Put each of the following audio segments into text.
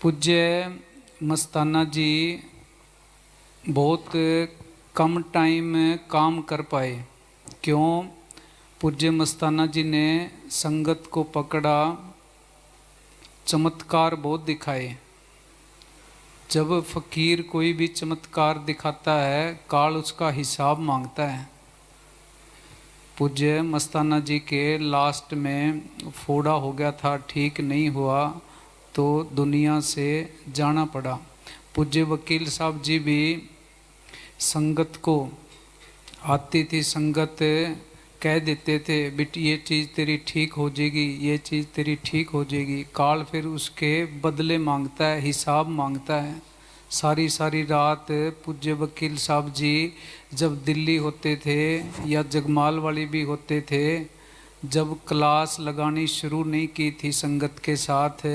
पूज्य मस्ताना जी बहुत कम टाइम काम कर पाए। क्यों? पूज्य मस्ताना जी ने संगत को पकड़ा, चमत्कार बहुत दिखाए। जब फकीर कोई भी चमत्कार दिखाता है, काल उसका हिसाब मांगता है। पूज्य मस्ताना जी के लास्ट में फोड़ा हो गया था, ठीक नहीं हुआ तो दुनिया से जाना पड़ा। पूज्य वकील साहब जी भी संगत को आती थी, संगत कह देते थे बेटी ये चीज़ तेरी ठीक हो जाएगी, ये चीज़ तेरी ठीक हो जाएगी। काल फिर उसके बदले मांगता है, हिसाब मांगता है। सारी सारी रात पूज्य वकील साहब जी जब दिल्ली होते थे या जगमाल वाली भी होते थे, जब क्लास लगानी शुरू नहीं की थी संगत के साथ,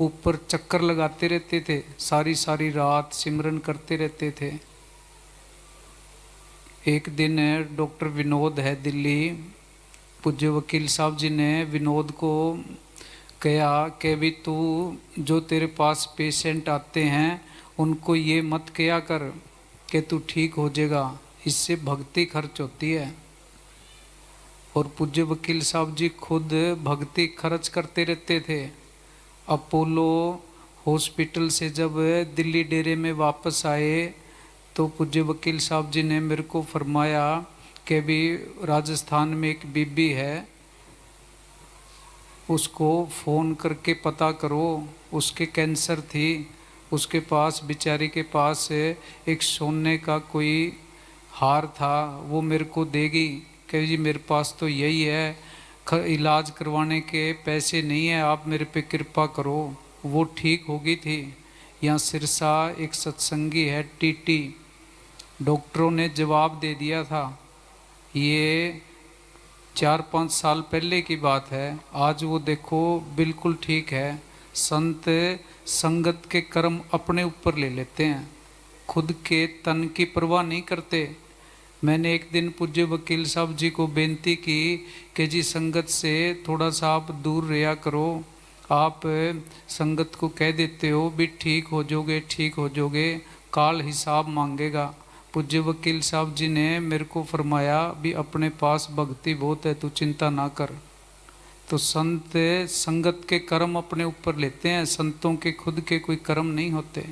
ऊपर चक्कर लगाते रहते थे, सारी सारी रात सिमरन करते रहते थे। एक दिन डॉक्टर विनोद है दिल्ली, पूज्य वकील साहब जी ने विनोद को कहा कि भी तू जो तेरे पास पेशेंट आते हैं उनको ये मत कहा कर कि तू ठीक हो जाएगा, इससे भक्ति खर्च होती है। और पूज्य वकील साहब जी खुद भक्ति खर्च करते रहते थे। अपोलो हॉस्पिटल से जब दिल्ली डेरे में वापस आए तो पूज्य वकील साहब जी ने मेरे को फरमाया कि भी राजस्थान में एक बीबी है, उसको फ़ोन करके पता करो, उसके कैंसर थी, उसके पास बेचारी के पास एक सोने का कोई हार था, वो मेरे को देगी। कह जी मेरे पास तो यही है, इलाज करवाने के पैसे नहीं है, आप मेरे पे कृपा करो। वो ठीक हो गई थी। यहाँ सिरसा एक सत्संगी है टीटी, डॉक्टरों ने जवाब दे दिया था, ये 4-5 साल पहले की बात है, आज वो देखो बिल्कुल ठीक है। संत संगत के कर्म अपने ऊपर ले लेते हैं, खुद के तन की परवाह नहीं करते। मैंने एक दिन पूज्य वकील साहब जी को बेनती की कि जी संगत से थोड़ा सा आप दूर रहा करो, आप संगत को कह देते हो भी ठीक हो जाओगे, ठीक हो जाओगे, काल हिसाब मांगेगा। पूज्य वकील साहब जी ने मेरे को फरमाया भी अपने पास भक्ति बहुत है, तू चिंता ना कर। तो संत संगत के कर्म अपने ऊपर लेते हैं, संतों के खुद के कोई कर्म नहीं होते।